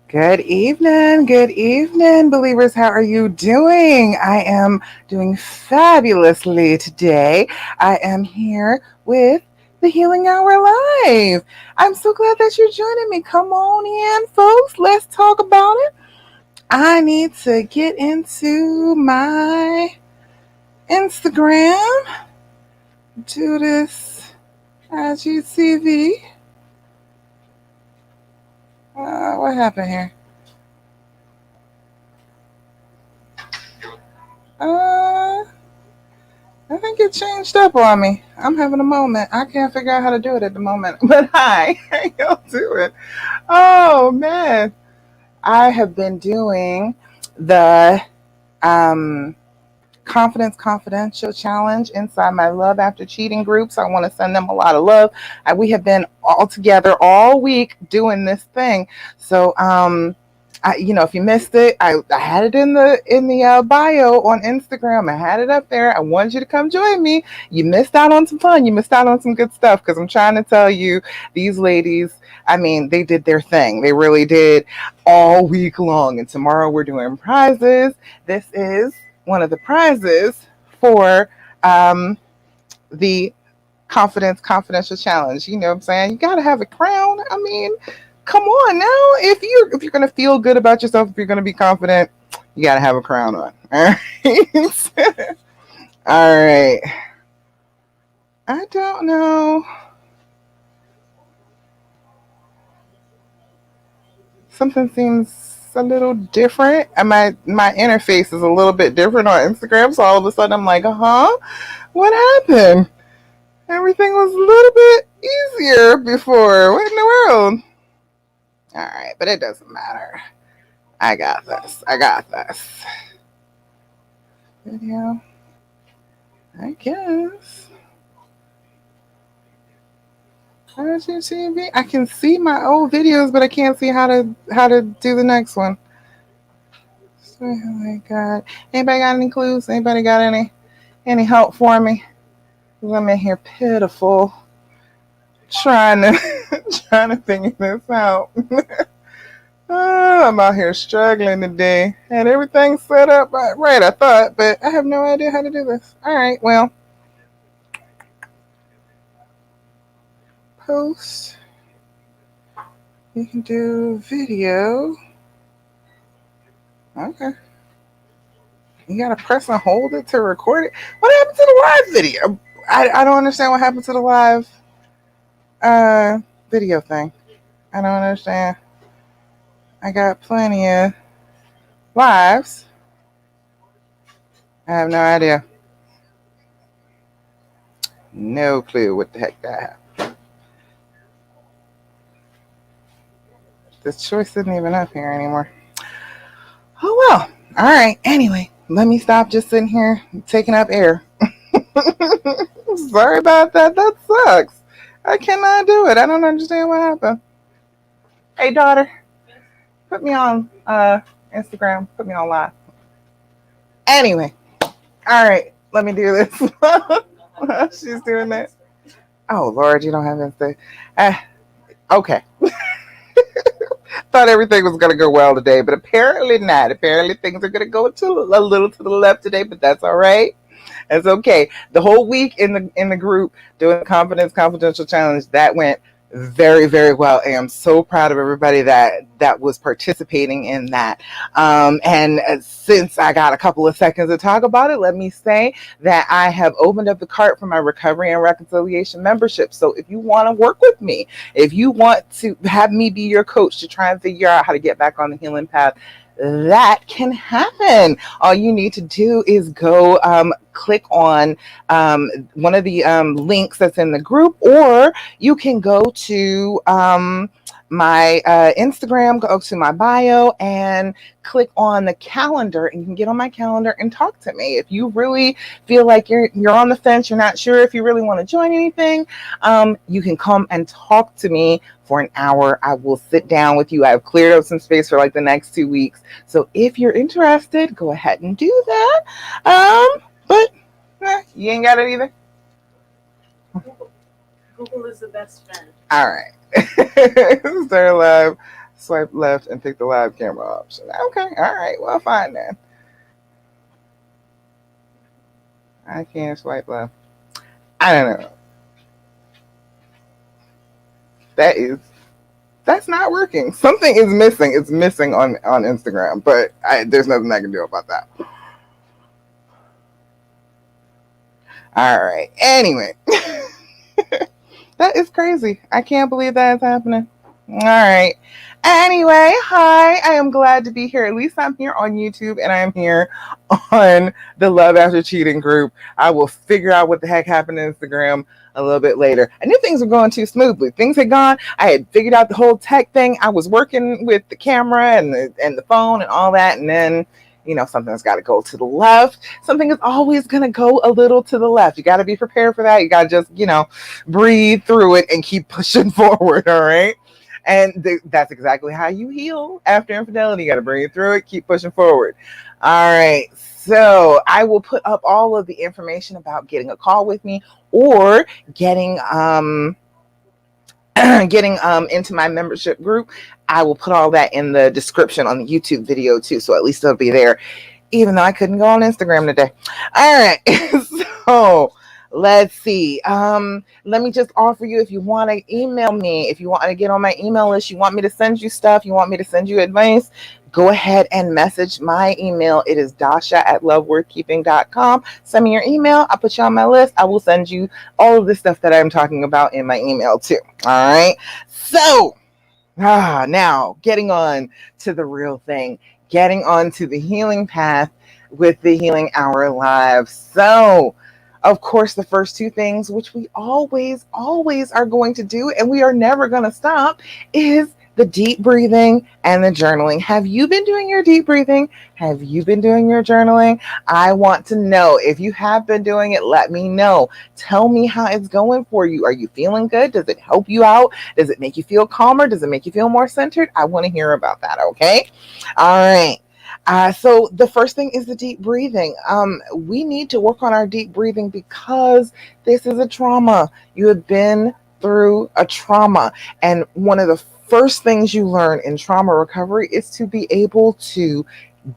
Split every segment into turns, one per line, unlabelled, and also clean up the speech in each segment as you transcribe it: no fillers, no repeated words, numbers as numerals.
Good evening, believers. How are you doing? I am doing fabulously today. I am here with the Healing Hour Live. I'm so glad that you're joining me. Come on in, folks. Let's talk about it. I need to get into my Instagram, do this IGTV. What happened here? Uh, I think it changed up on me. I'm having a moment. I can't figure out how to do it at the moment. But hi, how y'all doing? Oh man, I have been doing the um, Confidence Confidential Challenge inside my Love After Cheating group. So I want to send them a lot of love. We have been all together all week doing this thing. So if you missed it, I had it in the bio on Instagram. I had it up there. I wanted you to come join me. You missed out on some fun. You missed out on some good stuff because I'm trying to tell you, these ladies. I mean, they did their thing. They really did all week long. And tomorrow we're doing prizes. This is one of the prizes for the Confidence Confidential Challenge. You know what I'm saying? You got to have a crown. I mean, come on now. If you're gonna feel good about yourself, if you're gonna be confident, you gotta have a crown on. All right. All right. I don't know. Something seems a little different. And my interface is a little bit different on Instagram. So all of a sudden I'm like, what happened? Everything was a little bit easier before. What in the world? All right, but it doesn't matter. I got this. I got this. Video. I guess. IGTV. I can see my old videos, but I can't see how to do the next one. Oh my god. Anybody got any clues? Anybody got any help for me? I'm in here pitiful, trying to trying to figure this out. I'm out here struggling today. Had everything set up right, I thought, but I have no idea how to do this. All right, well, post. You can do video. Okay. You gotta press and hold it to record it. What happened to the live video? I don't understand what happened to the live video thing. I don't understand. I got plenty of lives. I have no idea. No clue what the heck that happened. This choice isn't even up here anymore. Oh well. All right. Anyway, let me stop just sitting here taking up air. Sorry about that. That sucks. I cannot do it. I don't understand what happened. Hey, daughter, put me on Instagram. Put me on live. Anyway, all right. Let me do this. She's doing that. Oh Lord, you don't have Insta. Okay. Thought everything was gonna go well today, but apparently not. Apparently things are gonna go a little to the left today, but that's all right. It's okay. The whole week in the group doing the Confidence Confidential Challenge, that went very, very well. And I'm so proud of everybody that was participating in that. And since I got a couple of seconds to talk about it, let me say that I have opened up the cart for my Recovery and Reconciliation membership. So if you want to work with me, if you want to have me be your coach to try and figure out how to get back on the healing path, that can happen. All you need to do is go click on one of the links that's in the group, or you can go to my Instagram, go to my bio and click on the calendar, and you can get on my calendar and talk to me. If you really feel like you're on the fence, you're not sure if you really want to join anything, you can come and talk to me for an hour. I will sit down with you. I've cleared up some space for like the next 2 weeks. So if you're interested, go ahead and do that. But you ain't got it either.
Google is the best friend.
All right. Start live. Swipe left and pick the live camera option. Okay, all right, well, fine then. I can't swipe left. I don't know. That is that's not working. Something is missing. It's missing on Instagram, but there's nothing I can do about that. All right. Anyway, that is crazy. I can't believe that is happening. All right. Anyway, hi. I am glad to be here. At least I'm here on YouTube and I am here on the Love After Cheating group. I will figure out what the heck happened to Instagram a little bit later. I knew things were going too smoothly. Things had gone. I had figured out the whole tech thing. I was working with the camera and the phone and all that, and then something's got to go to the left. Something is always going to go a little to the left. You got to be prepared for that. You got to just, breathe through it and keep pushing forward. All right. And that's exactly how you heal after infidelity. You got to breathe through it, keep pushing forward. All right. So I will put up all of the information about getting a call with me or getting into my membership group. I will put all that in the description on the YouTube video too. So at least it'll be there, even though I couldn't go on Instagram today. All right. So let's see. Let me just offer you, if you want to email me, if you want to get on my email list, you want me to send you stuff, you want me to send you advice, go ahead and message my email. It is dasha@loveworthkeeping.com. Send me your email. I'll put you on my list. I will send you all of the stuff that I'm talking about in my email too. All right. So now getting on to the real thing, getting on to the healing path with the Healing Our Lives. So of course, the first two things, which we always are going to do, and we are never going to stop, is the deep breathing and the journaling. Have you been doing your deep breathing? Have you been doing your journaling? I want to know. If you have been doing it, let me know. Tell me how it's going for you. Are you feeling good? Does it help you out? Does it make you feel calmer? Does it make you feel more centered? I want to hear about that, okay? All right. So the first thing is the deep breathing. We need to work on our deep breathing because this is a trauma. You have been through a trauma. And one of the first things you learn in trauma recovery is to be able to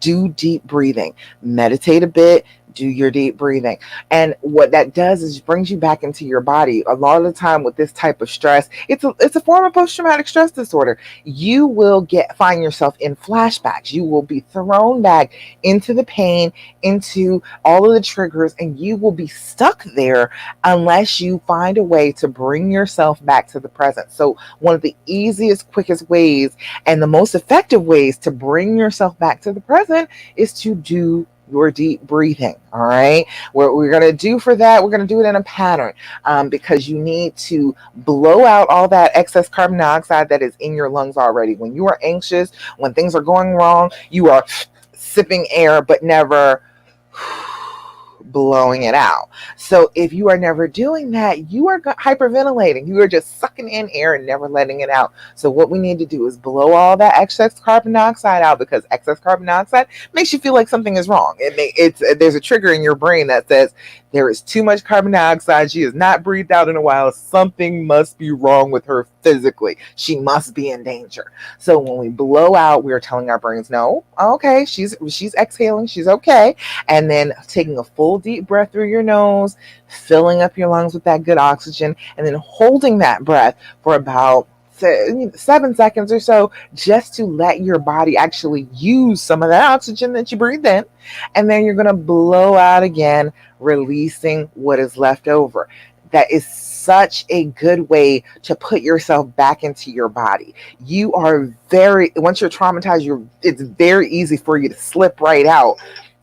do deep breathing. Meditate a bit, do your deep breathing. And what that does is brings you back into your body. A lot of the time with this type of stress, it's a form of post-traumatic stress disorder. You will find yourself in flashbacks. You will be thrown back into the pain, into all of the triggers, and you will be stuck there unless you find a way to bring yourself back to the present. So one of the easiest, quickest ways and the most effective ways to bring yourself back to the present is to do your deep breathing. All right. What we're going to do for that, we're going to do it in a pattern because you need to blow out all that excess carbon dioxide that is in your lungs already. When you are anxious, when things are going wrong, you are sipping air, but never blowing it out. So if you are never doing that, you are hyperventilating. You are just sucking in air and never letting it out. So what we need to do is blow all that excess carbon dioxide out, because excess carbon dioxide makes you feel like something is wrong. There's a trigger in your brain that says there is too much carbon dioxide. She has not breathed out in a while. Something must be wrong with her physically. She must be in danger. So when we blow out, we are telling our brains, no, okay, she's exhaling, she's okay. And then taking a full deep breath through your nose, filling up your lungs with that good oxygen, and then holding that breath for about 7 seconds or so, just to let your body actually use some of that oxygen that you breathed in. And then you're going to blow out again, releasing what is left over. That is such a good way to put yourself back into your body. You are once you're traumatized, it's very easy for you to slip right out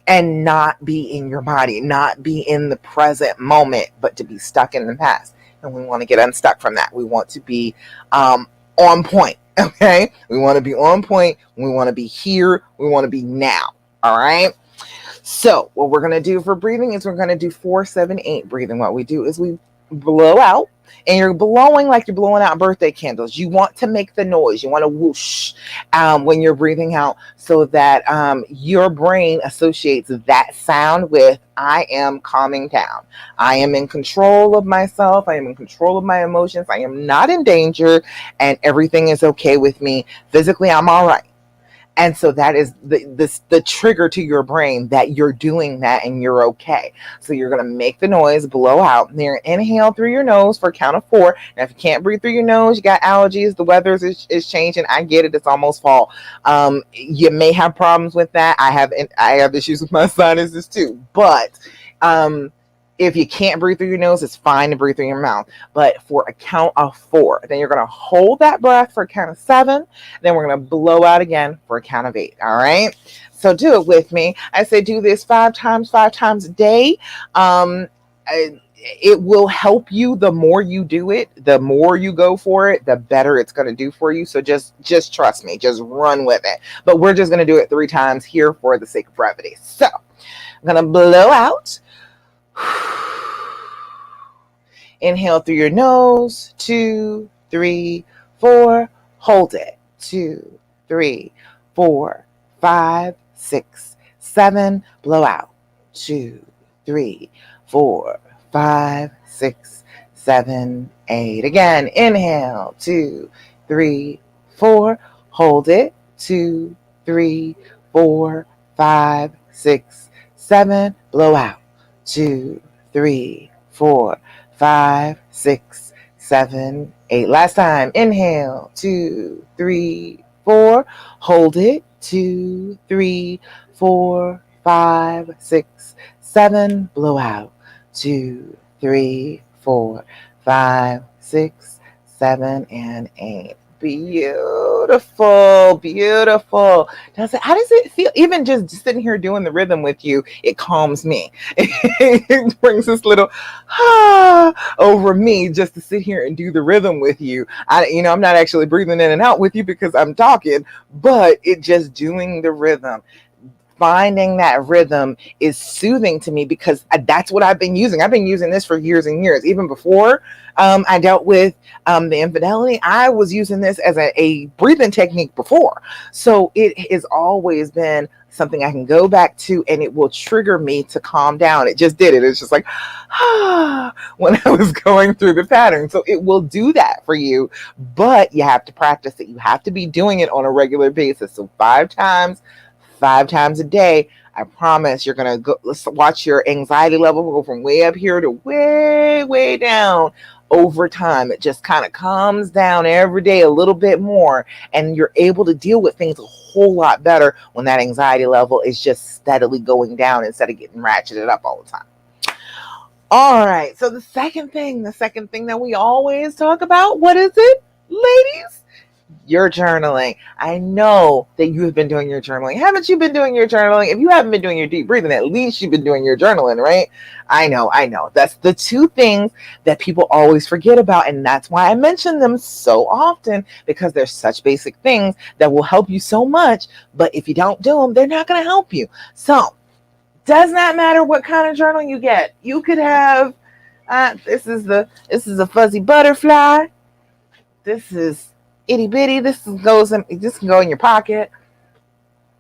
and not be in your body, not be in the present moment, but to be stuck in the past. And we want to get unstuck from that. We want to be on point, okay? We want to be on point. We want to be here. We want to be now, all right? So what we're going to do for breathing is we're going to do 4-7-8 breathing. What we do is we blow out and you're blowing like you're blowing out birthday candles. You want to make the noise. You want to whoosh when you're breathing out, so that your brain associates that sound with I am calming down. I am in control of myself. I am in control of my emotions. I am not in danger, and everything is okay with me. Physically, I'm all right. And so that is the trigger to your brain that you're doing that and you're okay. So you're going to make the noise, blow out, and then inhale through your nose for a count of 4. Now, if you can't breathe through your nose, you got allergies, the weather is changing. I get it. It's almost fall. You may have problems with that. I have issues with my sinuses too. But if you can't breathe through your nose, it's fine to breathe through your mouth. But for a count of 4, then you're going to hold that breath for a count of 7. Then we're going to blow out again for a count of 8. All right. So do it with me. I say do this 5 times a day. It will help you. The more you do it, the more you go for it, the better it's going to do for you. So just trust me, just run with it. But we're just going to do it 3 times here for the sake of brevity. So I'm going to blow out. Inhale through your nose, 2, 3, 4. Hold it, 2, 3, 4, 5, 6, 7. Blow out, 2, 3, 4, 5, 6, 7, 8. Again, inhale, 2, 3, 4. Hold it, 2, 3, 4, 5, 6, 7. Blow out, 2, 3, 4, 5, 6, 7, 8. Last time. Inhale. 2, 3, 4. Hold it. 2, 3, 4, 5, 6, 7. Blow out. 2, 3, 4, 5, 6, 7, and 8. Beautiful, beautiful. How does it feel? Even just sitting here doing the rhythm with you, it calms me. It brings this little over me just to sit here and do the rhythm with you. I'm not actually breathing in and out with you because I'm talking, but it just doing the rhythm. Finding that rhythm is soothing to me because that's what I've been using. I've been using this for years and years. Even before I dealt with the infidelity, I was using this as a breathing technique before. So it has always been something I can go back to, and it will trigger me to calm down. It just did it. It's just like, when I was going through the pattern. So it will do that for you, but you have to practice it. You have to be doing it on a regular basis. So 5 times a day. I promise you're going to go. Let's watch your anxiety level go from way up here to way, way down over time. It just kind of comes down every day a little bit more, and you're able to deal with things a whole lot better when that anxiety level is just steadily going down instead of getting ratcheted up all the time. All right. So the second thing that we always talk about, what is it, ladies? Your journaling. I know that you have been doing your journaling. Haven't you been doing your journaling? If you haven't been doing your deep breathing, at least you've been doing your journaling, right? I know. That's the 2 things that people always forget about. And that's why I mention them so often, because they're such basic things that will help you so much. But if you don't do them, they're not going to help you. So does not matter what kind of journal you get. You could have, this is a fuzzy butterfly. This is itty bitty. This can go in your pocket.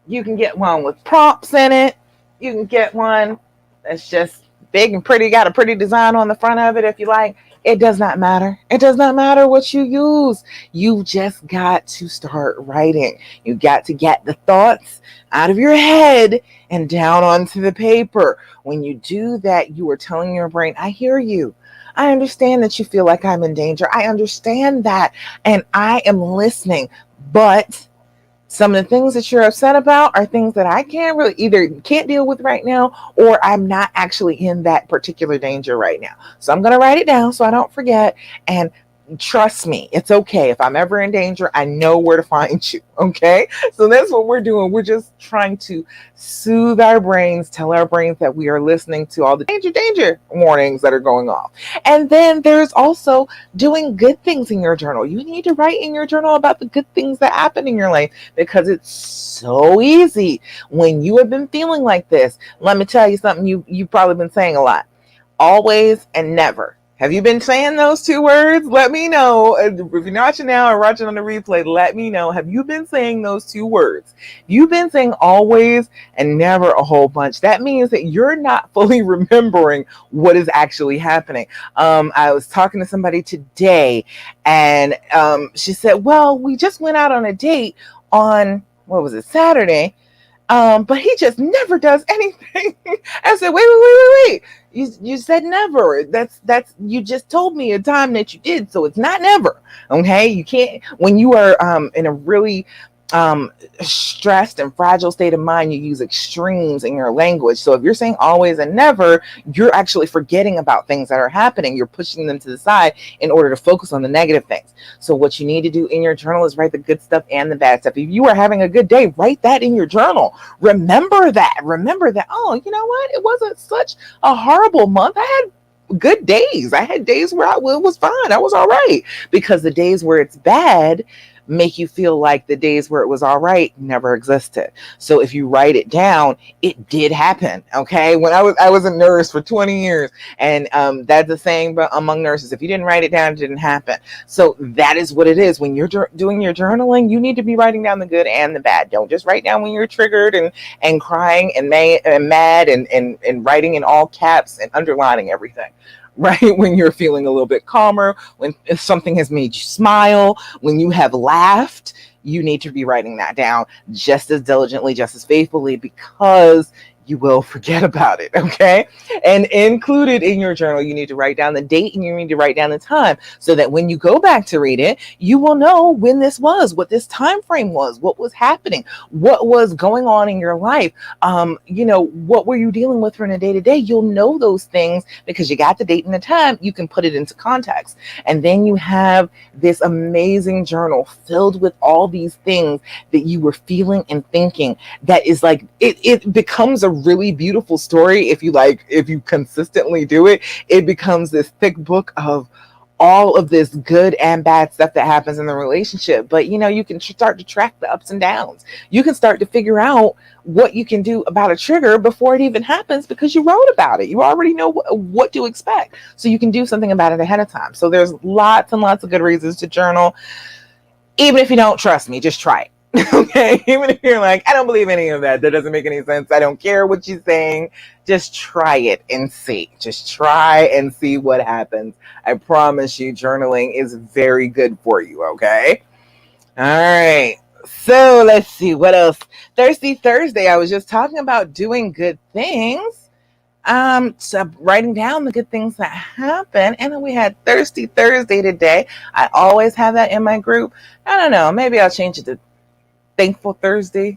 You can get one with prompts in it. You can get one that's just big and pretty, got a pretty design on the front of it if you like. It does not matter. It does not matter what you use. You just got to start writing. You got to get the thoughts out of your head and down onto the paper. When you do that, you are telling your brain, I hear you. I understand that you feel like I'm in danger. I understand that. And I am listening. But some of the things that you're upset about are things that I can't deal with right now, or I'm not actually in that particular danger right now. So I'm going to write it down so I don't forget. And trust me, it's okay. If I'm ever in danger, I know where to find you. Okay. So that's what we're doing. We're just trying to soothe our brains, tell our brains that we are listening to all the danger warnings that are going off. And then there's also doing good things in your journal. You need to write in your journal about the good things that happen in your life, because it's so easy when you have been feeling like this. Let me tell you something you've probably been saying a lot. Always and never. Have you been saying those two words? Let me know. If you're watching now or watching on the replay, let me know. Have you been saying those two words? You've been saying always and never a whole bunch. That means that you're not fully remembering what is actually happening. I was talking to somebody today, and she said, well, we just went out on a date on, what was it, Saturday? But he just never does anything. I said, wait. You said never. That's you just told me a time that you did, so it's not never. Okay, you can't, when you are in a really stressed and fragile state of mind, you use extremes in your language. So if you're saying always and never, you're actually forgetting about things that are happening. You're pushing them to the side in order to focus on the negative things. So what you need to do in your journal is write the good stuff and the bad stuff. If you are having a good day, write that in your journal. Remember that. Oh, you know what? It wasn't such a horrible month. I had good days. I had days where it was fine. I was all right. Because the days where it's bad make you feel like the days where it was all right never existed. So if you write it down, it did happen. Okay. When I was a nurse for 20 years, and that's the saying among nurses, if you didn't write it down, it didn't happen. So that is what it is. When you're doing your journaling, you need to be writing down the good and the bad. Don't just write down when you're triggered and crying and mad and writing in all caps and underlining everything. Right? When you're feeling a little bit calmer, when if something has made you smile, when you have laughed, you need to be writing that down just as diligently, just as faithfully, because you will forget about it. Okay. And included in your journal, you need to write down the date and you need to write down the time, so that when you go back to read it, you will know when this was, what this time frame was, what was happening, what was going on in your life. What were you dealing with from a day to day? You'll know those things because you got the date and the time. You can put it into context. And then you have this amazing journal filled with all these things that you were feeling and thinking. That is like, it becomes a really beautiful story. If you consistently do it, it becomes this thick book of all of this good and bad stuff that happens in the relationship. But you can start to track the ups and downs. You can start to figure out what you can do about a trigger before it even happens, because you wrote about it. You already know what to expect, so you can do something about it ahead of time. So there's lots and lots of good reasons to journal. Even if you don't trust me, just try it. Okay, even if you're like, I don't believe any of that doesn't make any sense, I don't care what you're saying, just try it and see. Just try and see what happens. I promise you, journaling is very good for you. Okay, all right, so let's see what else. Thirsty Thursday, I was just talking about doing good things, so writing down the good things that happen. And then we had Thirsty Thursday today. I always have that in my group. I don't know, maybe I'll change it to Thankful Thursday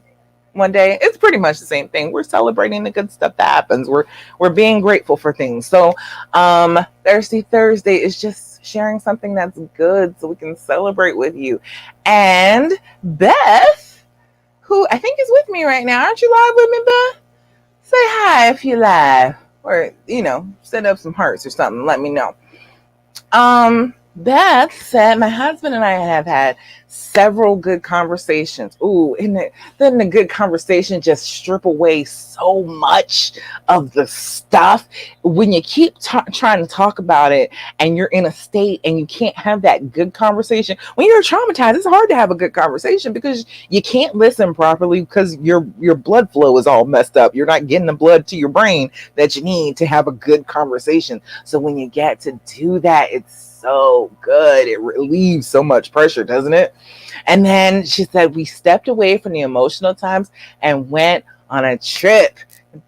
one day. It's pretty much the same thing. We're celebrating the good stuff that happens. We're being grateful for things. So Thirsty Thursday is just sharing something that's good so we can celebrate with you. And Beth, who I think is with me right now. Aren't you live with me, Beth? Say hi if you live. Or, set up some hearts or something. Let me know. Beth said, my husband and I have had several good conversations. Ooh, then the good conversation just strip away so much of the stuff. When you keep trying to talk about it and you're in a state and you can't have that good conversation, when you're traumatized, it's hard to have a good conversation because you can't listen properly because your blood flow is all messed up. You're not getting the blood to your brain that you need to have a good conversation. So when you get to do that, it's so good. It relieves so much pressure, doesn't it? And then she said, we stepped away from the emotional times and went on a trip.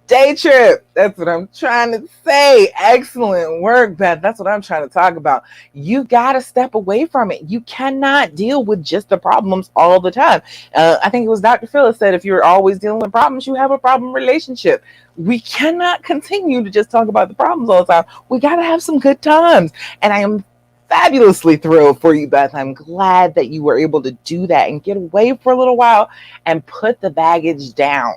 Day trip. That's what I'm trying to say. Excellent work, Beth. That's what I'm trying to talk about. You got to step away from it. You cannot deal with just the problems all the time. I think it was Dr. Phyllis said, if you're always dealing with problems, you have a problem relationship. We cannot continue to just talk about the problems all the time. We got to have some good times. And I am fabulously thrilled for you, Beth. I'm glad that you were able to do that and get away for a little while and put the baggage down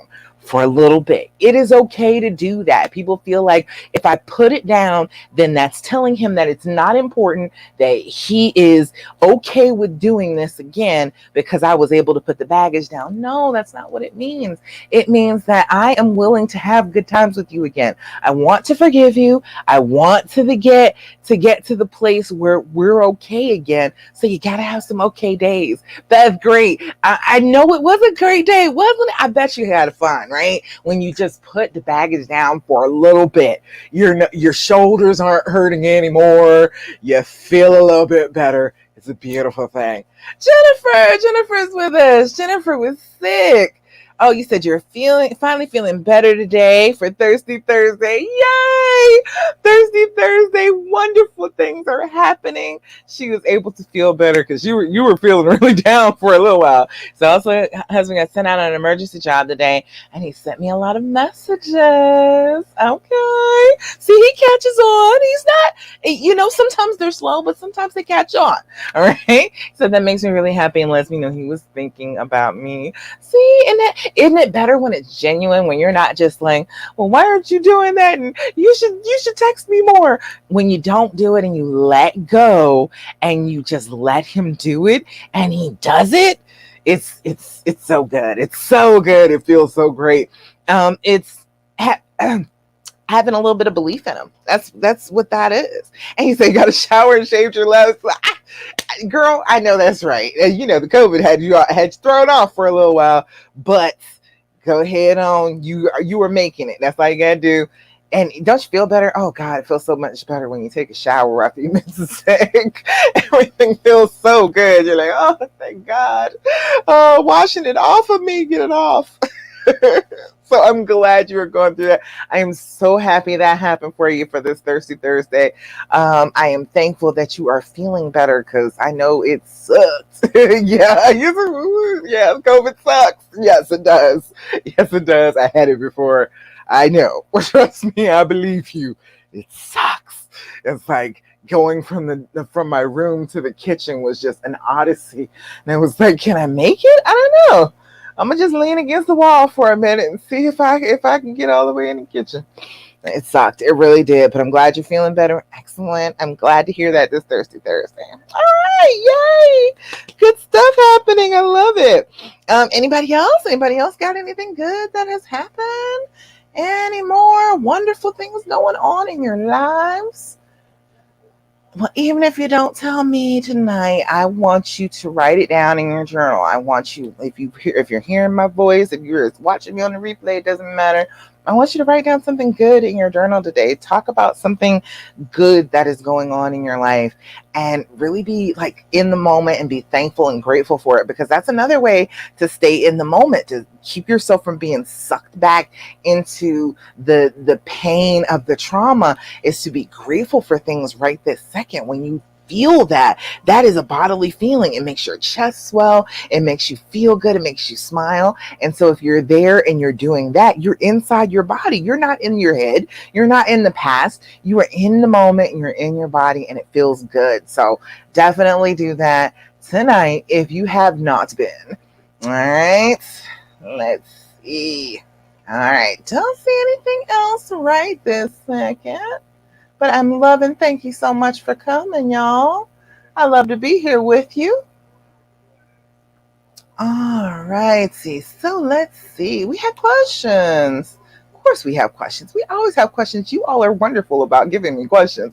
for a little bit. It is okay to do that. People feel like if I put it down, then that's telling him that it's not important, that he is okay with doing this again because I was able to put the baggage down. No, that's not what it means. It means that I am willing to have good times with you again. I want to forgive you. I want to get to the place where we're okay again. So you got to have some okay days. That's great. I know it was a great day, wasn't it? I bet you had fun, right? When you just put the baggage down for a little bit, your shoulders aren't hurting anymore. You feel a little bit better. It's a beautiful thing. Jennifer's with us. Jennifer was sick. Oh, you said you're finally feeling better today for Thirsty Thursday. Yay! Thirsty Thursday. Wonderful things are happening. She was able to feel better because you were feeling really down for a little while. So also, husband got sent out on an emergency job today, and he sent me a lot of messages. Okay. See, he catches on. He's not, sometimes they're slow, but sometimes they catch on. All right. So that makes me really happy and lets me know he was thinking about me. See, and isn't it better when it's genuine, when you're not just like, well, why aren't you doing that? And you should text me more. When you don't do it and you let go and you just let him do it and he does it, it's so good. It's so good. It feels so great. It's having a little bit of belief in him. That's what that is. And he said, you got to shower and shave your legs. Girl, I know that's right. And the COVID had you thrown off for a little while, but go ahead on. You were making it. That's all you gotta do. And don't you feel better? Oh God, it feels so much better when you take a shower after you miss a sick. Everything feels so good. You're like, oh, thank God. Oh, washing it off of me, get it off. So I'm glad you were going through that. I am so happy that happened for you for this Thirsty Thursday. I am thankful that you are feeling better because I know it sucks. Yeah, COVID sucks. Yes, it does. Yes, it does. I had it before. I know. Trust me, I believe you. It sucks. It's like going from my room to the kitchen was just an odyssey. And I was like, can I make it? I don't know. I'm gonna just lean against the wall for a minute and see if I can get all the way in the kitchen. It sucked. It really did. But I'm glad you're feeling better. Excellent. I'm glad to hear that this Thirsty Thursday. All right. Yay. Good stuff happening. I love it. Anybody else? Anybody else got anything good that has happened? Any more wonderful things going on in your lives? Well, even if you don't tell me tonight, I want you to write it down in your journal. I want you, if you're hearing my voice, if you're watching me on the replay, it doesn't matter. I want you to write down something good in your journal today. Talk about something good that is going on in your life and really be like in the moment and be thankful and grateful for it, because that's another way to stay in the moment, to keep yourself from being sucked back into the pain of the trauma, is to be grateful for things right this second. When you feel that is a bodily feeling. It makes your chest swell. It makes you feel good. It makes you smile. And so if you're there and you're doing that, you're inside your body. You're not in your head. You're not in the past. You are in the moment and you're in your body and it feels good. So definitely do that tonight if you have not been. All right. Let's see. All right. Don't see anything else right this second. But I'm loving. Thank you so much for coming, y'all. I love to be here with you. All righty. So let's see. We have questions. Of course we have questions. We always have questions. You all are wonderful about giving me questions.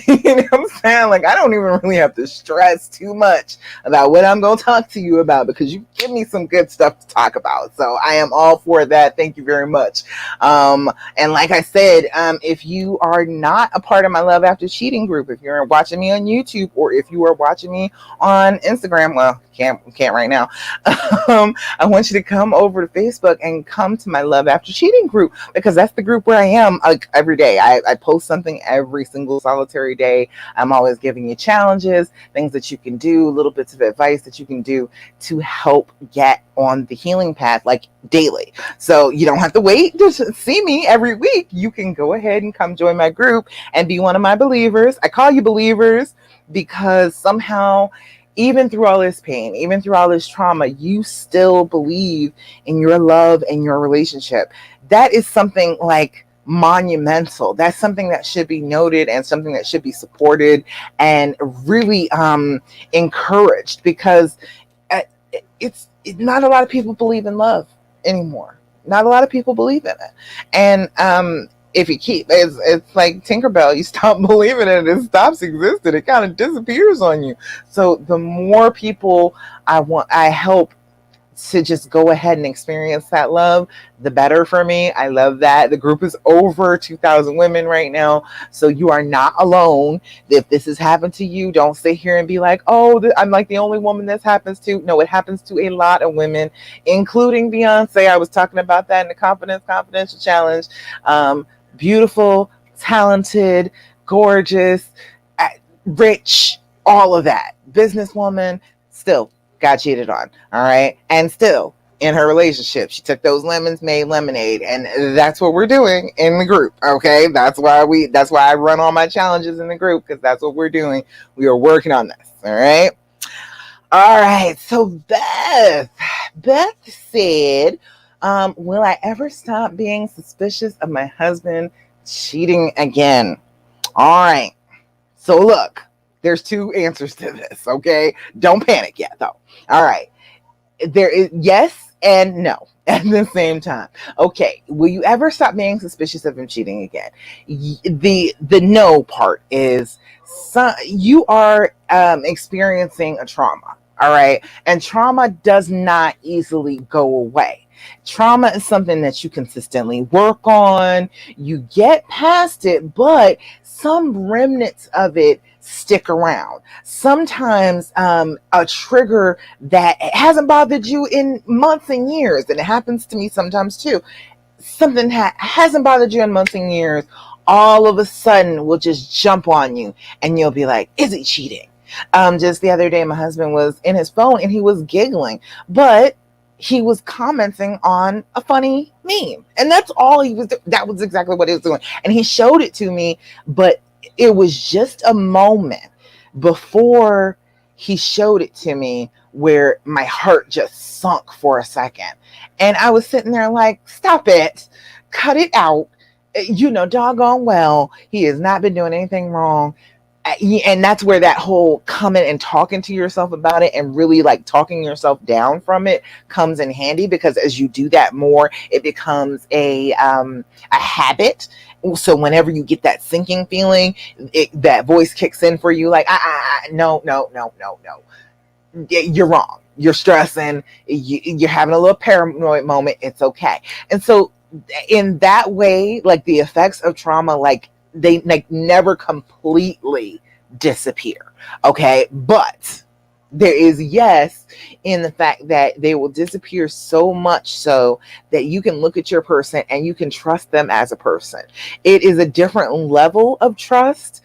You know what I'm saying? Like, I don't even really have to stress too much about what I'm going to talk to you about, because you give me some good stuff to talk about. So I am all for that. Thank you very much. And like I said, if you are not a part of my Love After Cheating group, if you're watching me on YouTube or if you are watching me on Instagram, well, can't right now. I want you to come over to Facebook and come to my Love After Cheating group, because that's the group where I am like every day. I post something every single solitary day. I'm always giving you challenges, things that you can do, little bits of advice that you can do to help get on the healing path, like daily. So you don't have to wait to see me every week. You can go ahead and come join my group and be one of my believers. I call you believers because somehow, even through all this pain, even through all this trauma, you still believe in your love and your relationship. That is something like monumental. That's something that should be noted and something that should be supported and really encouraged, because uh, not a lot of people believe in love anymore. Not a lot of people believe in it. And if you keep, it's like Tinkerbell, you stop believing in it, it stops existing, it kind of disappears on you. So the more people I help to just go ahead and experience that love, the better for me. I love that. The group is over 2,000 women right now. So you are not alone. If this has happened to you, don't sit here and be like, oh, I'm like the only woman this happens to. No, it happens to a lot of women, including Beyonce. I was talking about that in the Confidential Challenge. Beautiful, talented, gorgeous, rich, all of that. Businesswoman, still got cheated on. All right. And still in her relationship, she took those lemons, made lemonade. And that's what we're doing in the group. Okay. That's why I run all my challenges in the group, because that's what we're doing. We are working on this. All right. All right. So Beth said, will I ever stop being suspicious of my husband cheating again? All right. So look, there's two answers to this, okay? Don't panic yet, though. All right. There is yes and no at the same time. Okay. Will you ever stop being suspicious of him cheating again? The no part is you are experiencing a trauma, all right? And trauma does not easily go away. Trauma is something that you consistently work on. You get past it, but some remnants of it stick around. Sometimes a trigger that hasn't bothered you in months and years, and it happens to me sometimes too. Something hasn't bothered you in months and years, all of a sudden will just jump on you, and you'll be like, is he cheating? Just the other day, my husband was in his phone and he was giggling, but he was commenting on a funny meme, and that's all he was doing. That was exactly what he was doing, and he showed it to me, but it was just a moment before he showed it to me where my heart just sunk for a second, and I was sitting there like, stop it, cut it out. You know doggone well he has not been doing anything wrong. And that's where that whole coming and talking to yourself about it and really like talking yourself down from it comes in handy, because as you do that more, it becomes a habit. So whenever you get that sinking feeling, that voice kicks in for you like, no, you're wrong, you're stressing, you're having a little paranoid moment, it's okay. And so in that way, like the effects of trauma, like they like never completely disappear. Okay. But there is yes in the fact that they will disappear so much so that you can look at your person and you can trust them as a person. It is a different level of trust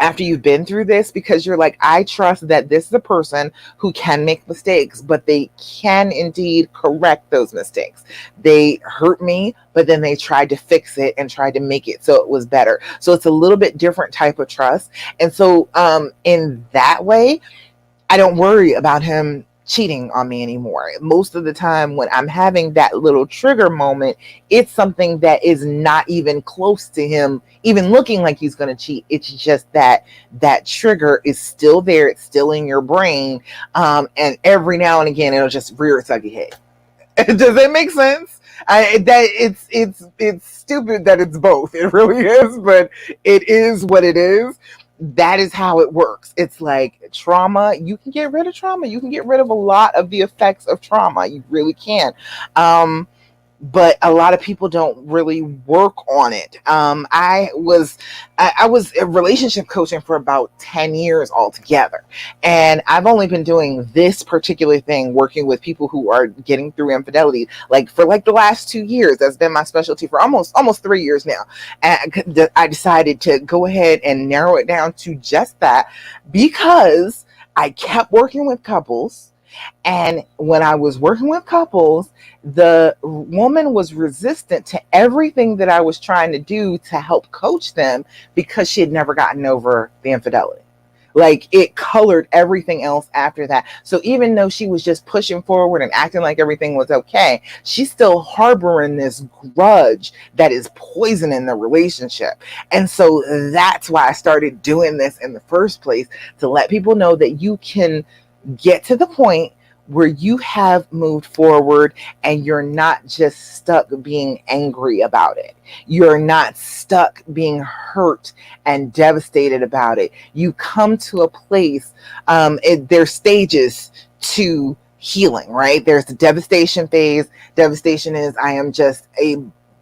after you've been through this, because you're like, I trust that this is a person who can make mistakes, but they can indeed correct those mistakes. They hurt me, but then they tried to fix it and tried to make it so it was better. So it's a little bit different type of trust. And so in that way, I don't worry about him cheating on me anymore. Most of the time when I'm having that little trigger moment, it's something that is not even close to him even looking like he's going to cheat. It's just that trigger is still there. It's still in your brain. And every now and again, it'll just rear its ugly head. Does that make sense? It's stupid that it's both. It really is, but it is what it is. That is how it works. It's like trauma. You can get rid of trauma. You can get rid of a lot of the effects of trauma. You really can. But a lot of people don't really work on it. I was relationship coaching for about 10 years altogether. And I've only been doing this particular thing, working with people who are getting through infidelity, like for like the last 2 years. That's been my specialty for almost 3 years now. And I decided to go ahead and narrow it down to just that, because I kept working with couples. And when I was working with couples, the woman was resistant to everything that I was trying to do to help coach them, because she had never gotten over the infidelity. Like it colored everything else after that. So even though she was just pushing forward and acting like everything was okay, she's still harboring this grudge that is poisoning the relationship. And so that's why I started doing this in the first place, to let people know that you can get to the point where you have moved forward and you're not just stuck being angry about it. You're not stuck being hurt and devastated about it. You come to a place, there's stages to healing, right? There's the devastation phase. Devastation is I am just a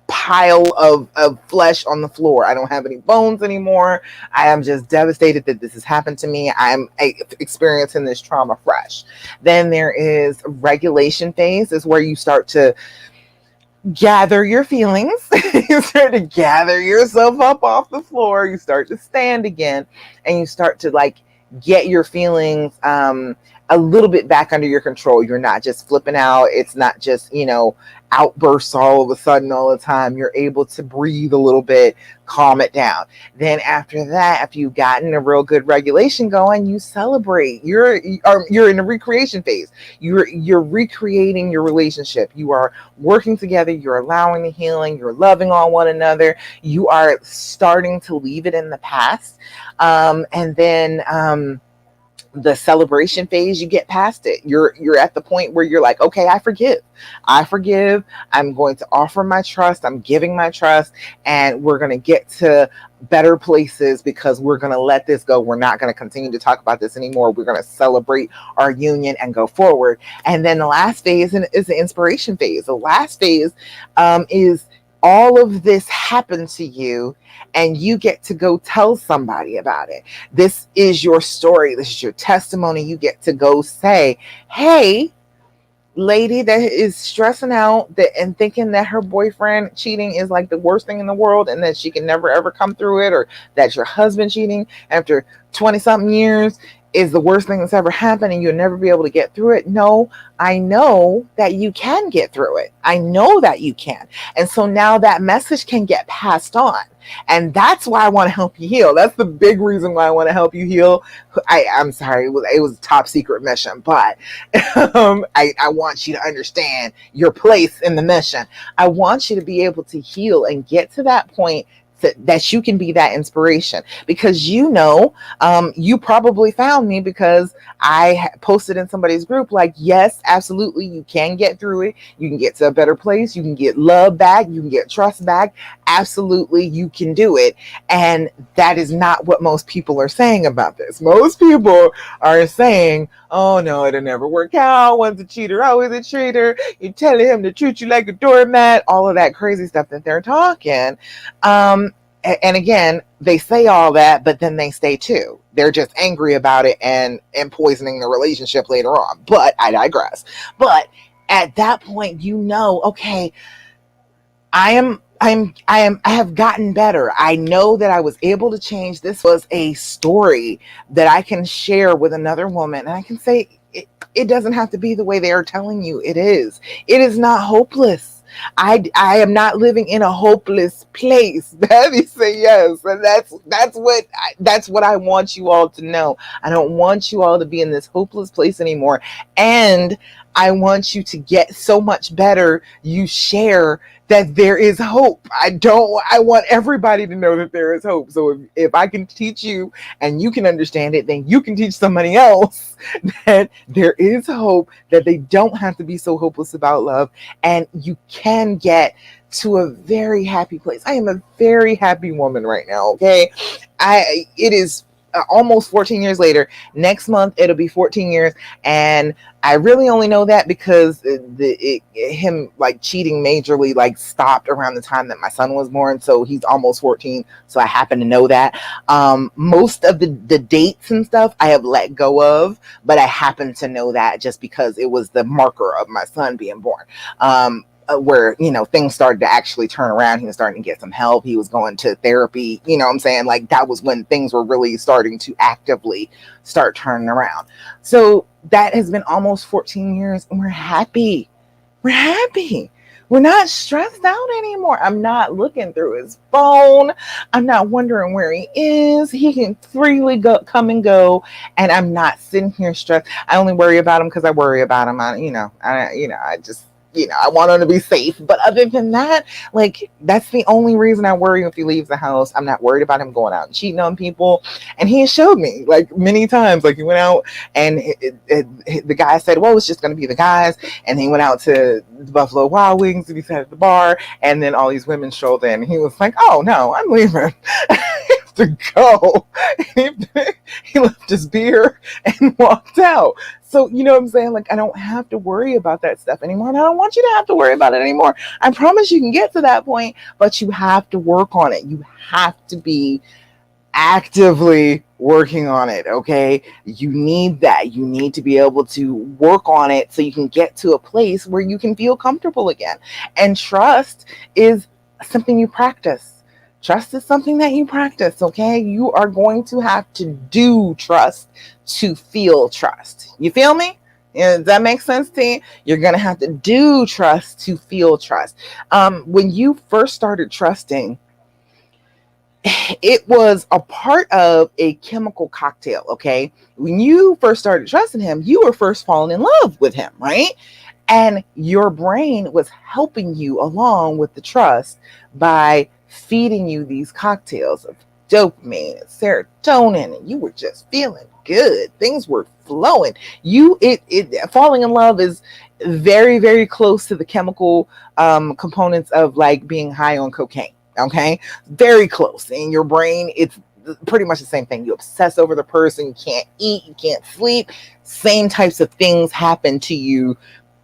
pile of flesh on the floor. I don't have any bones anymore. I am just devastated that this has happened to me. I'm experiencing this trauma fresh. Then there is regulation phase, is where you start to gather your feelings. You start to gather yourself up off the floor. You start to stand again, and you start to like get your feelings a little bit back under your control. You're not just flipping out. It's not just, outbursts all of a sudden all the time. You're able to breathe a little bit, calm it down. Then after that, after you've gotten a real good regulation going, you celebrate. You're in a recreation phase. You're recreating your relationship. You are working together. You're allowing the healing. You're loving on one another. You are starting to leave it in the past. And then the celebration phase, you get past it. You're at the point where you're like, okay, I forgive. I'm going to offer my trust. I'm giving my trust, and we're going to get to better places because we're going to let this go. We're not going to continue to talk about this anymore. We're going to celebrate our union and go forward. And then the last phase is the inspiration phase. The last phase is all of this happened to you, and you get to go tell somebody about it. This is your story. This is your testimony. You get to go say, hey, lady that is stressing out and thinking that her boyfriend cheating is like the worst thing in the world and that she can never ever come through it, or that your husband cheating after 20 something years is the worst thing that's ever happened and you'll never be able to get through it. No, I know that you can get through it. I know that you can. And so now that message can get passed on. And that's why I want to help you heal. That's the big reason why I want to help you heal. I'm sorry, it was a top secret mission, but I want you to understand your place in the mission. I want you to be able to heal and get to that point that you can be that inspiration, because you probably found me because I posted in somebody's group like, yes, absolutely, you can get through it. You can get to a better place. You can get love back. You can get trust back. Absolutely, you can do it. And that is not what most people are saying about this. Most people are saying, oh no, it'll never work out. One's a cheater, always a traitor. You're telling him to treat you like a doormat. All of that crazy stuff that they're talking. And again, they say all that, but then they stay too. They're just angry about it and poisoning the relationship later on. But I digress. But at that point, okay, I have gotten better. I know that I was able to change. This was a story that I can share with another woman, and I can say it doesn't have to be the way they are telling you it is. It is not hopeless. I am not living in a hopeless place. Baby say yes, and that's what I want you all to know. I don't want you all to be in this hopeless place anymore, and I want you to get so much better. You share that there is hope. I want everybody to know that there is hope. So if I can teach you and you can understand it, then you can teach somebody else that there is hope, that they don't have to be so hopeless about love, and you can get to a very happy place. I am a very happy woman right now, okay? It is almost 14 years later. Next month it'll be 14 years, and I really only know that because him like cheating majorly like stopped around the time that my son was born, so he's almost 14, so I happen to know that. Most of the dates and stuff I have let go of, but I happen to know that just because it was the marker of my son being born. Where things started to actually turn around. He was starting to get some help. He was going to therapy. You know what I'm saying? Like that was when things were really starting to actively start turning around. So that has been almost 14 years, and we're happy. We're not stressed out anymore. I'm not looking through his phone. I'm not wondering where he is. He can freely come and go, and I'm not sitting here stressed. I only worry about him because I worry about him. I just, I want him to be safe. But other than that, like, that's the only reason I worry if he leaves the house. I'm not worried about him going out and cheating on people. And he showed me, like, many times, like, he went out and the guy said, well, it's just going to be the guys. And he went out to the Buffalo Wild Wings and he sat at the bar. And then all these women showed in. And he was like, oh, no, I'm leaving. To go. He left his beer and walked out. So, you know what I'm saying? Like, I don't have to worry about that stuff anymore. And I don't want you to have to worry about it anymore. I promise you can get to that point, but you have to work on it. You have to be actively working on it. Okay. You need that. You need to be able to work on it so you can get to a place where you can feel comfortable again. And trust is something you practice. Trust is something that you practice, okay? You are going to have to do trust to feel trust. You feel me? Does that make sense to you? You're going to have to do trust to feel trust. When you first started trusting, it was a part of a chemical cocktail, okay? When you first started trusting him, you were first falling in love with him, right? And your brain was helping you along with the trust by feeding you these cocktails of dopamine and serotonin, and you were just feeling good. Things were flowing. Falling in love is very, very close to the chemical components of like being high on cocaine. Okay, very close. In your brain, it's pretty much the same thing. You obsess over the person. You can't eat. You can't sleep. Same types of things happen to you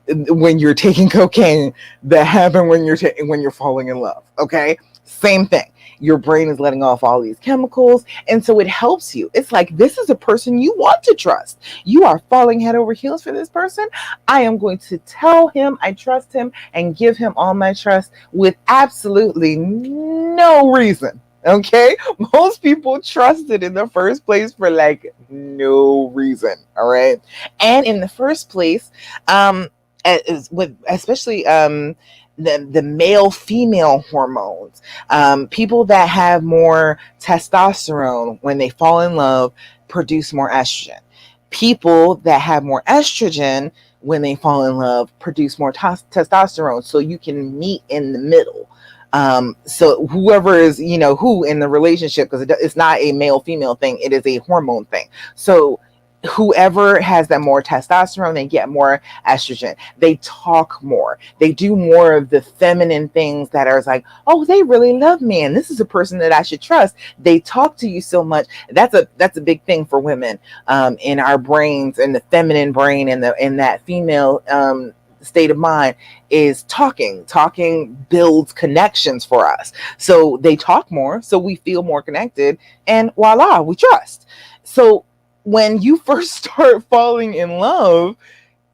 when you're taking cocaine that happen when you're falling in love. Okay, same thing. Your brain is letting off all these chemicals, and so it helps you. It's like, this is a person you want to trust. You are falling head over heels for this person. I am going to tell him I trust him and give him all my trust with absolutely no reason. Okay, most people trusted in the first place for like no reason. All right, and in the first place, especially the male female hormones, people that have more testosterone when they fall in love produce more estrogen. People that have more estrogen when they fall in love produce more testosterone, so you can meet in the middle. So whoever is, who in the relationship, because it's not a male female thing, it is a hormone thing. So whoever has that more testosterone, they get more estrogen. They talk more. They do more of the feminine things that are like, oh, they really love me, and this is a person that I should trust. They talk to you so much. That's a big thing for women, in our brains, in the feminine brain, in that female state of mind, is talking. Talking builds connections for us. So they talk more, so we feel more connected, and voila, we trust. So when you first start falling in love,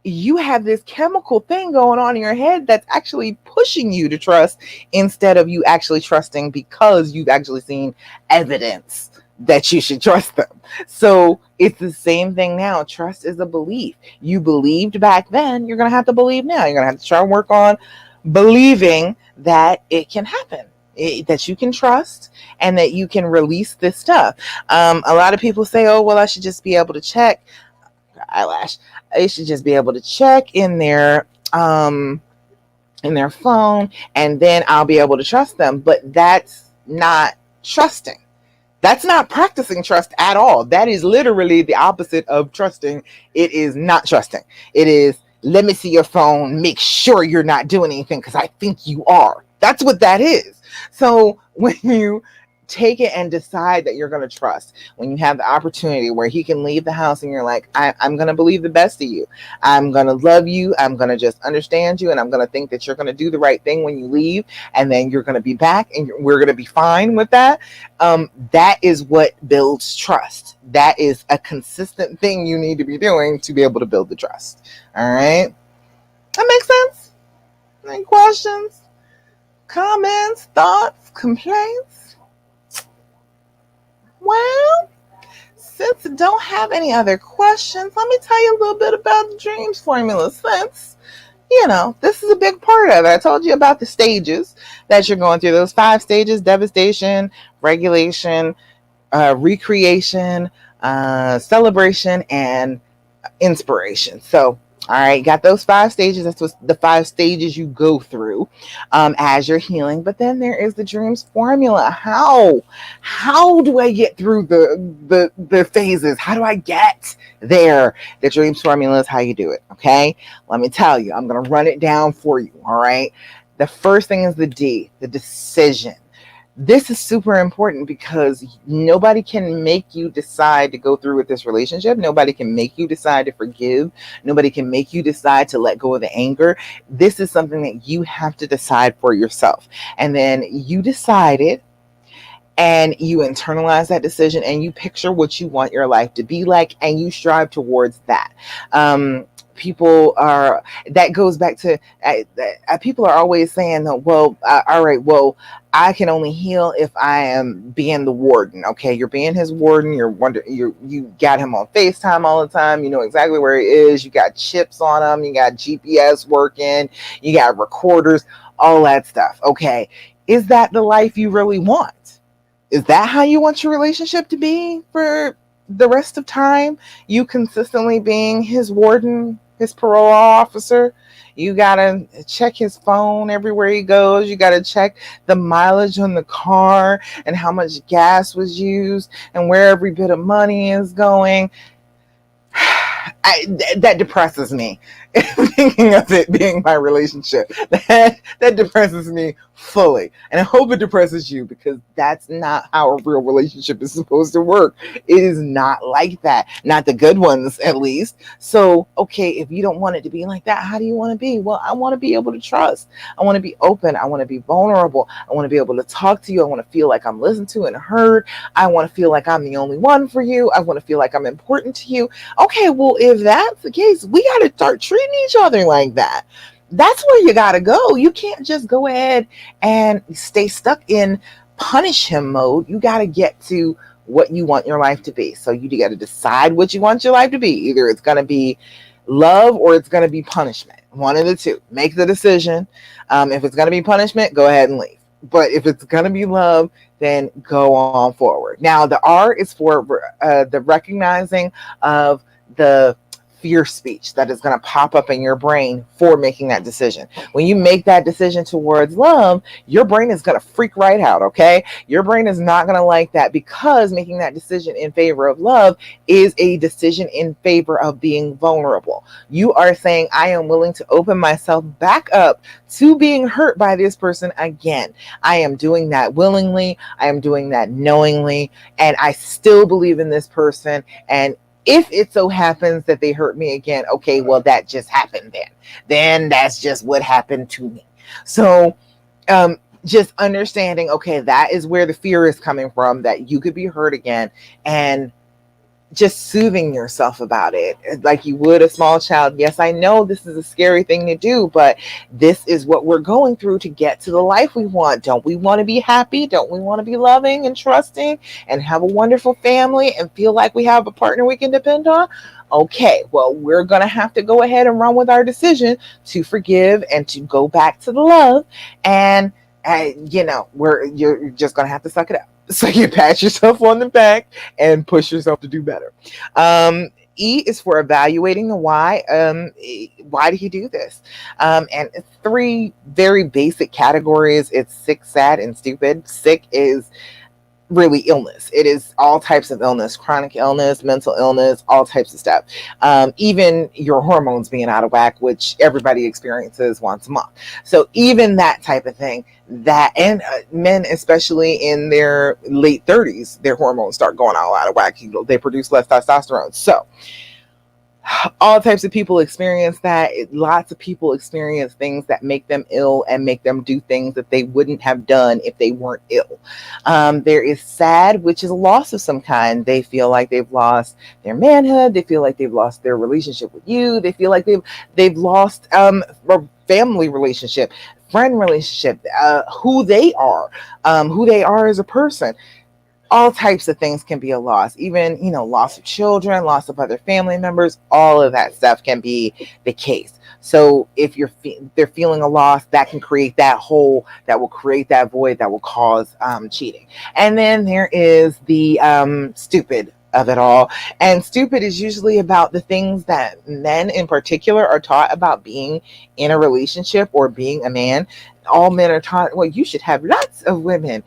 you have this chemical thing going on in your head that's actually pushing you to trust, instead of you actually trusting because you've actually seen evidence that you should trust them. So it's the same thing now. Trust is a belief. You believed back then, you're going to have to believe now. You're going to have to try and work on believing that it can happen. That you can trust and that you can release this stuff. A lot of people say, oh, well, I should just be able to check eyelash. I should just be able to check in their phone, and then I'll be able to trust them. But that's not trusting. That's not practicing trust at all. That is literally the opposite of trusting. It is not trusting. It is, let me see your phone, make sure you're not doing anything because I think you are. That's what that is. So when you take it and decide that you're going to trust, when you have the opportunity where he can leave the house and you're like, I'm going to believe the best of you. I'm going to love you. I'm going to just understand you. And I'm going to think that you're going to do the right thing when you leave. And then you're going to be back and we're going to be fine with that. That is what builds trust. That is a consistent thing you need to be doing to be able to build the trust. All right. That makes sense? Any questions? Comments, thoughts, complaints? Well, since I don't have any other questions, let me tell you a little bit about the dreams formula. Since this is a big part of it. I told you about the stages that you're going through. Those 5 stages: devastation, regulation, recreation, celebration, and inspiration. So, all right, got those 5 stages. That's what the 5 stages you go through as you're healing. But then there is the dreams formula. How do I get through the phases? How do I get there? The dreams formula is how you do it. Okay, let me tell you. I'm gonna run it down for you. All right. The first thing is the D, the decision. This is super important because nobody can make you decide to go through with this relationship. Nobody can make you decide to forgive. Nobody can make you decide to let go of the anger. This is something that you have to decide for yourself. And then you decide it, and you internalize that decision, and you picture what you want your life to be like, and you strive towards that. People are, that goes back to, people are always saying, well, all right, well, I can only heal if I am being the warden. Okay, you're being his warden. You got him on FaceTime all the time. You know exactly where he is. You got chips on him. You got GPS working. You got recorders, all that stuff. Okay, is that the life you really want? Is that how you want your relationship to be for the rest of time? You consistently being his warden, his parole officer? You gotta check his phone everywhere he goes. You gotta check the mileage on the car and how much gas was used and where every bit of money is going. That depresses me. Thinking of it being my relationship, that depresses me fully, and I hope it depresses you, because that's not how a real relationship is supposed to work. It is not like that, not the good ones, at least. So, okay, if you don't want it to be like that, how do you want to be? Well, I want to be able to trust. I want to be open. I want to be vulnerable. I want to be able to talk to you. I want to feel like I'm listened to and heard. I want to feel like I'm the only one for you. I want to feel like I'm important to you. Okay, well, if that's the case, we got to start treating each other like that. That's where you got to go. You can't just go ahead and stay stuck in punish him mode. You got to get to what you want your life to be. So you got to decide what you want your life to be. Either it's going to be love or it's going to be punishment. One of the two. Make the decision. If it's going to be punishment, go ahead and leave. But if it's going to be love, then go on forward. Now, the R is for the recognizing of the fear speech that is going to pop up in your brain for making that decision. When you make that decision towards love, your brain is going to freak right out, okay? Your brain is not going to like that, because making that decision in favor of love is a decision in favor of being vulnerable. You are saying, I am willing to open myself back up to being hurt by this person again. I am doing that willingly. I am doing that knowingly. And I still believe in this person. And if it so happens that they hurt me again, okay, well, that just happened then. Then that's just what happened to me. So just understanding, okay, that is where the fear is coming from, that you could be hurt again, and just soothing yourself about it like you would a small child. Yes, I know this is a scary thing to do, but this is what we're going through to get to the life we want. Don't we want to be happy? Don't we want to be loving and trusting and have a wonderful family and feel like we have a partner we can depend on? Okay, well, we're going to have to go ahead and run with our decision to forgive and to go back to the love. And you're just going to have to suck it up. So you pat yourself on the back and push yourself to do better. E is for evaluating the why. Why did he do this? And 3 very basic categories. It's sick, sad, and stupid. Sick is really illness. It is all types of illness, chronic illness, mental illness, all types of stuff. Even your hormones being out of whack, which everybody experiences once a month. So even that type of thing, that, and men, especially in their late 30s, their hormones start going all out of whack. They produce less testosterone. So all types of people experience that. Lots of people experience things that make them ill and make them do things that they wouldn't have done if they weren't ill. There is sad, which is a loss of some kind. They feel like they've lost their manhood. They feel like they've lost their relationship with you. They feel like they've lost a family relationship, friend relationship, who they are as a person. All types of things can be a loss, even, loss of children, loss of other family members, all of that stuff can be the case. So if they're feeling a loss, that can create that hole, that will create that void, that will cause cheating. And then there is the stupid of it all. And stupid is usually about the things that men in particular are taught about being in a relationship or being a man. All men are taught, well, you should have lots of women.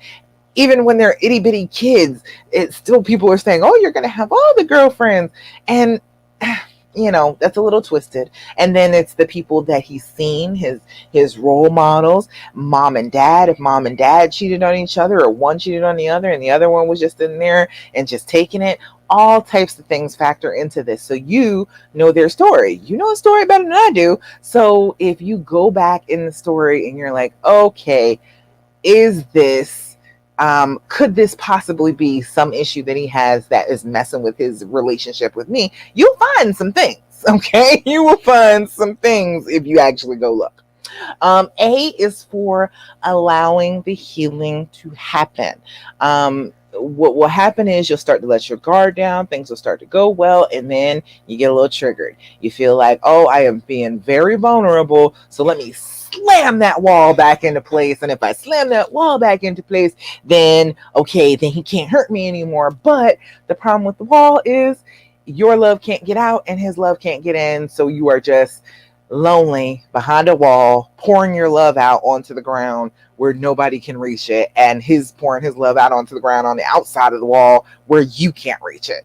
Even when they're itty bitty kids, it's still people are saying, oh, you're going to have all the girlfriends. And that's a little twisted. And then it's the people that he's seen, his role models, mom and dad. If mom and dad cheated on each other, or one cheated on the other and the other one was just in there and just taking it, all types of things factor into this. So you know their story. You know the story better than I do. So if you go back in the story and you're like, okay, is this could this possibly be some issue that he has that is messing with his relationship with me? You'll find some things, okay? You will find some things if you actually go look. A is for allowing the healing to happen. What will happen is you'll start to let your guard down, things will start to go well, and then you get a little triggered. You feel like, oh, I am being very vulnerable, so let me slam that wall back into place. And if I slam that wall back into place, then okay, then he can't hurt me anymore. But the problem with the wall is your love can't get out and his love can't get in. So you are just lonely behind a wall, pouring your love out onto the ground where nobody can reach it, and his pouring his love out onto the ground on the outside of the wall where you can't reach it.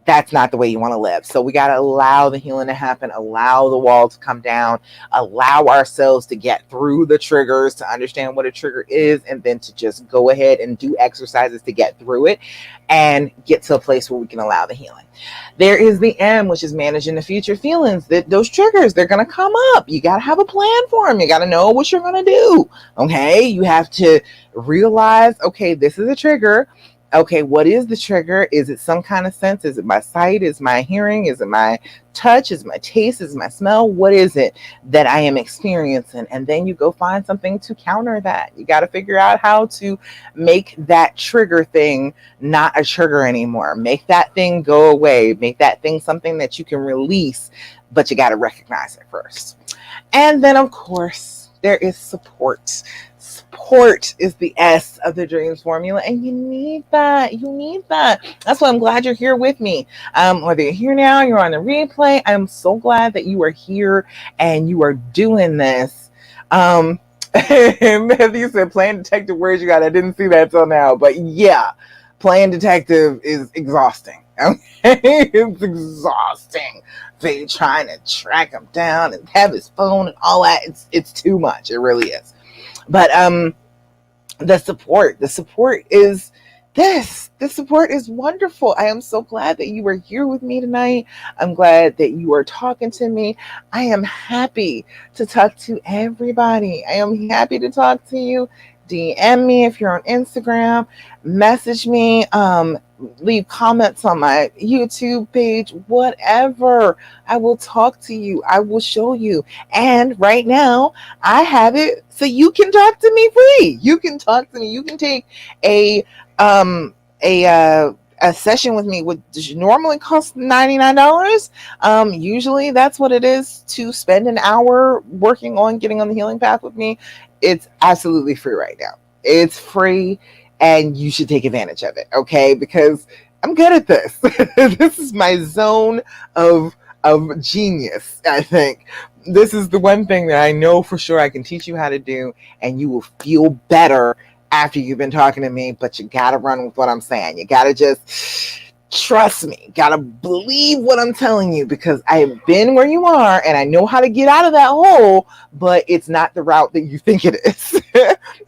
That's not the way you want to live. So we got to allow the healing to happen, allow the wall to come down, allow ourselves to get through the triggers, to understand what a trigger is, and then to just go ahead and do exercises to get through it and get to a place where we can allow the healing. There is the M, which is managing the future feelings. That those triggers, they're going to come up. You got to have a plan for them. You got to know what you're going to do. Okay. You have to realize, okay, this is a trigger. Okay, what is the trigger? Is it some kind of sense? Is it my sight? Is it my hearing? Is it my touch? Is it my taste? Is it my smell? What is it that I am experiencing? And then you go find something to counter that. You got to figure out how to make that trigger thing not a trigger anymore. Make that thing go away. Make that thing something that you can release, but you got to recognize it first. And then, of course, there is support. Support is the S of the dreams formula, and you need that. You need that. That's why I'm glad you're here with me. Whether you're here now, you're on the replay, I'm so glad that you are here and you are doing this. Matthew said, playing detective, where's you got? I didn't see that till now, but yeah, playing detective is exhausting. Okay? It's exhausting. They trying to track him down and have his phone and all that. It's too much. It really is. But the support is this. The support is wonderful. I am so glad that you are here with me tonight. I'm glad that you are talking to me. I am happy to talk to everybody. I am happy to talk to you. DM me if you're on Instagram. Message me. Leave comments on my YouTube page. Whatever. I will talk to you. I will show you. And right now, I have it so you can talk to me free. You can talk to me. You can take a session with me, which normally costs $99. Usually that's what it is to spend an hour working on getting on the healing path with me. It's absolutely free right now. It's free and you should take advantage of it. Okay. Because I'm good at this. This is my zone of genius. I think this is the one thing that I know for sure I can teach you how to do, and you will feel better after you've been talking to me, but you gotta run with what I'm saying. You gotta just trust me. Gotta believe what I'm telling you, because I have been where you are and I know how to get out of that hole, but it's not the route that you think it is.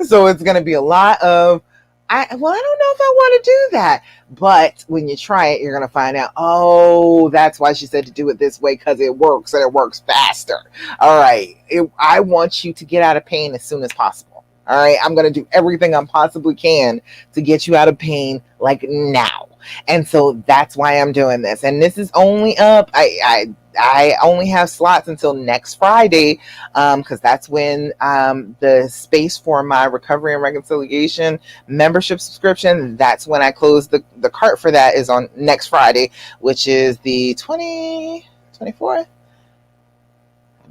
So it's gonna be a lot of, I don't know if I want to do that. But when you try it, you're gonna find out, oh, that's why she said to do it this way, because it works and it works faster. All right. I want you to get out of pain as soon as possible. All right, I'm going to do everything I possibly can to get you out of pain like now. And so that's why I'm doing this. And this is only up. I only have slots until next Friday, because that's when the space for my recovery and reconciliation membership subscription, that's when I close the cart for that, is on next Friday, which is the 24th.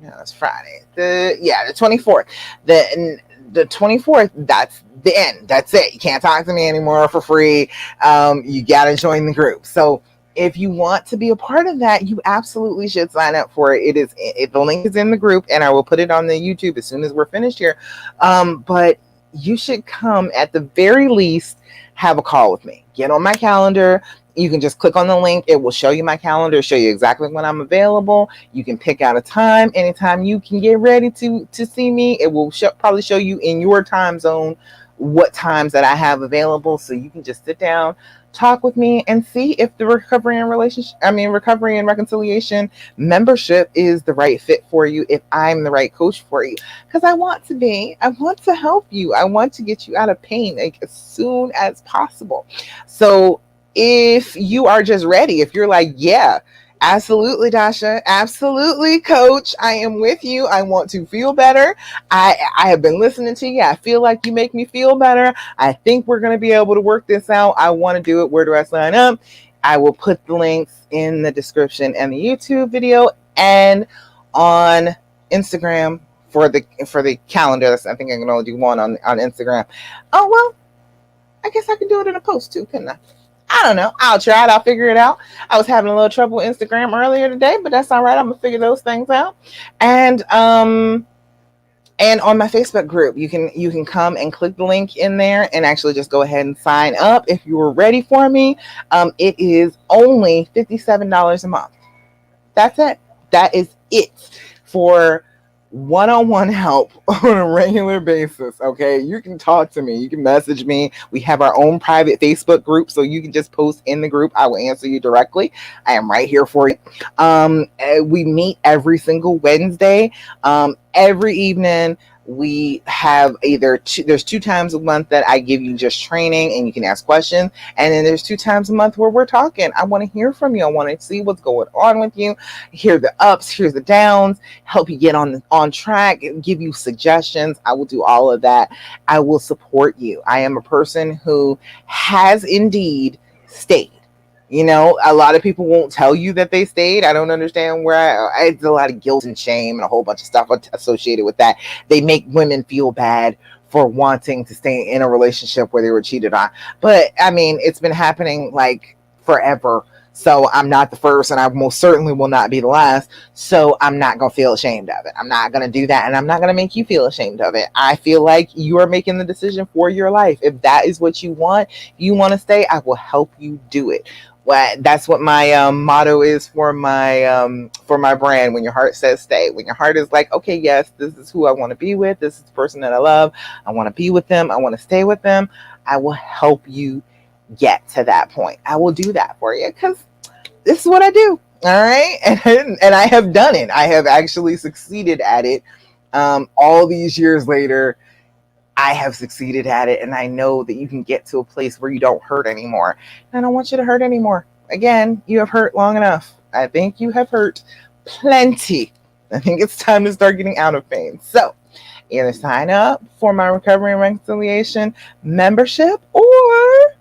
No, it's Friday. The 24th. The 24th, that's the end. That's it. You can't talk to me anymore for free. You got to join the group. So if you want to be a part of that, you absolutely should sign up for it. The link is in the group, and I will put it on the YouTube as soon as we're finished here. But you should come, at the very least, have a call with me. Get on my calendar. You can just click on the link. It will show you my calendar, show you exactly when I'm available. You can pick out a time. Anytime you can get ready to see me, it will probably show you in your time zone what times that I have available. So you can just sit down, talk with me, and see if the recovery and reconciliation membership is the right fit for you, if I'm the right coach for you. Because I want to help you. I want to get you out of pain, like, as soon as possible. So if you are just ready, if you're like, yeah, absolutely, Dasha, absolutely, coach, I am with you. I want to feel better. I have been listening to you. I feel like you make me feel better. I think we're going to be able to work this out. I want to do it. Where do I sign up? I will put the links in the description and the YouTube video, and on Instagram for the calendar. I think I can only do one on Instagram. Oh, well, I guess I can do it in a post too, couldn't I? I don't know. I'll try it. I'll figure it out. I was having a little trouble with Instagram earlier today, but that's all right. I'm gonna figure those things out. And on my Facebook group, you can come and click the link in there and actually just go ahead and sign up if you were ready for me. It is only $57 a month. That's it. That is it for one-on-one help on a regular basis. Okay, you can talk to me, you can message me. We have our own private Facebook group, so you can just post in the group. I will answer you directly. I am right here for you. We meet every single Wednesday. Every evening we have there's 2 times a month that I give you just training and you can ask questions, and then there's 2 times a month where we're talking. I want to hear from you. I want to see what's going on with you, hear the ups, hear the downs, help you get on track, give you suggestions. I will do all of that. I will support you. I am a person who has indeed stayed. You know, a lot of people won't tell you that they stayed. I don't understand it's a lot of guilt and shame and a whole bunch of stuff associated with that. They make women feel bad for wanting to stay in a relationship where they were cheated on. But I mean, it's been happening like forever. So I'm not the first, and I most certainly will not be the last. So I'm not going to feel ashamed of it. I'm not going to do that, and I'm not going to make you feel ashamed of it. I feel like you are making the decision for your life. If that is what you want to stay, I will help you do it. Well, that's what my motto is for my brand. When your heart says stay, when your heart is like, okay, yes, this is who I want to be with. This is the person that I love. I want to be with them. I want to stay with them. I will help you get to that point. I will do that for you, because this is what I do. All right. And I have done it. I have actually succeeded at it. All these years later, I have succeeded at it, and I know that you can get to a place where you don't hurt anymore. And I don't want you to hurt anymore. Again, you have hurt long enough. I think you have hurt plenty. I think it's time to start getting out of pain. So either sign up for my recovery and reconciliation membership, or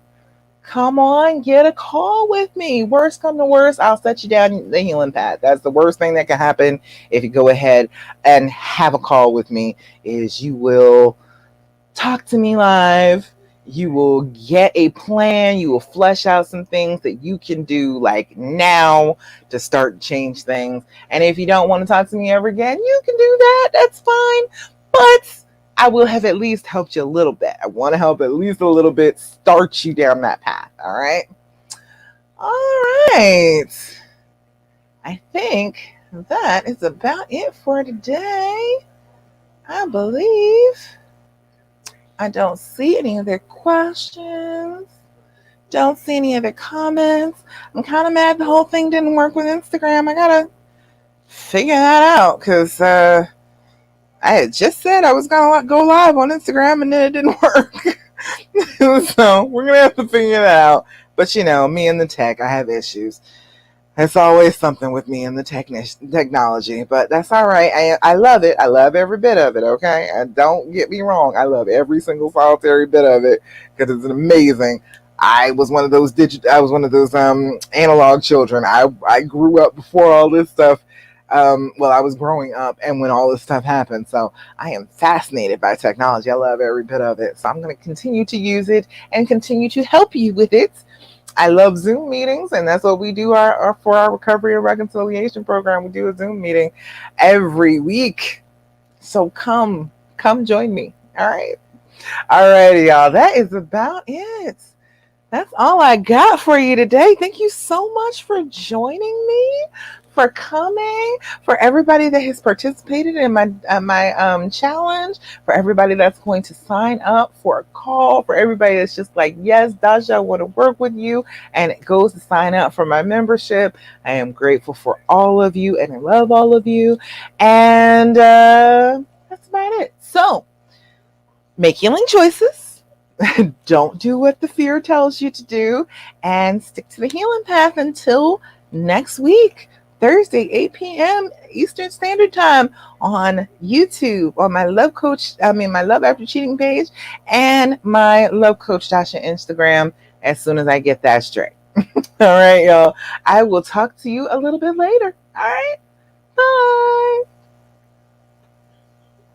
come on, get a call with me. Worst come to worst, I'll set you down the healing path. That's the worst thing that can happen if you go ahead and have a call with me, is you will talk to me live. You will get a plan. You will flesh out some things that you can do like now to start to change things. And if you don't want to talk to me ever again, you can do that. That's fine. But I will have at least helped you a little bit. I want to help at least a little bit start you down that path. All right. All right. I think that is about it for today. I believe. I don't see any other questions. Don't see any other comments. I'm kind of mad the whole thing didn't work with Instagram. I gotta figure that out, because I had just said I was gonna go live on Instagram, and then it didn't work. So we're gonna have to figure that out. But me and the tech, I have issues. It's always something with me and the technology, but that's all right. I love it. I love every bit of it. Okay, and don't get me wrong. I love every single solitary bit of it because it's amazing. I was one of those analog children. I grew up before all this stuff. I was growing up, and when all this stuff happened, so I am fascinated by technology. I love every bit of it. So I'm going to continue to use it and continue to help you with it. I love Zoom meetings, and that's what we do for our recovery and reconciliation program. We do a Zoom meeting every week. So come join me. All righty, y'all. That is about it. That's all I got for you today. Thank you so much for joining me, for coming, for everybody that has participated in my challenge, for everybody that's going to sign up for a call, for everybody that's just like, yes, Dasha, I want to work with you, and it goes to sign up for my membership. I am grateful for all of you, and I love all of you, and that's about it. So, make healing choices. Don't do what the fear tells you to do, and stick to the healing path until next week, Thursday, 8 p.m. Eastern Standard Time on YouTube, on my my Love After Cheating page, and my Love Coach Dasha Instagram as soon as I get that straight. All right, y'all. I will talk to you a little bit later. All right. Bye.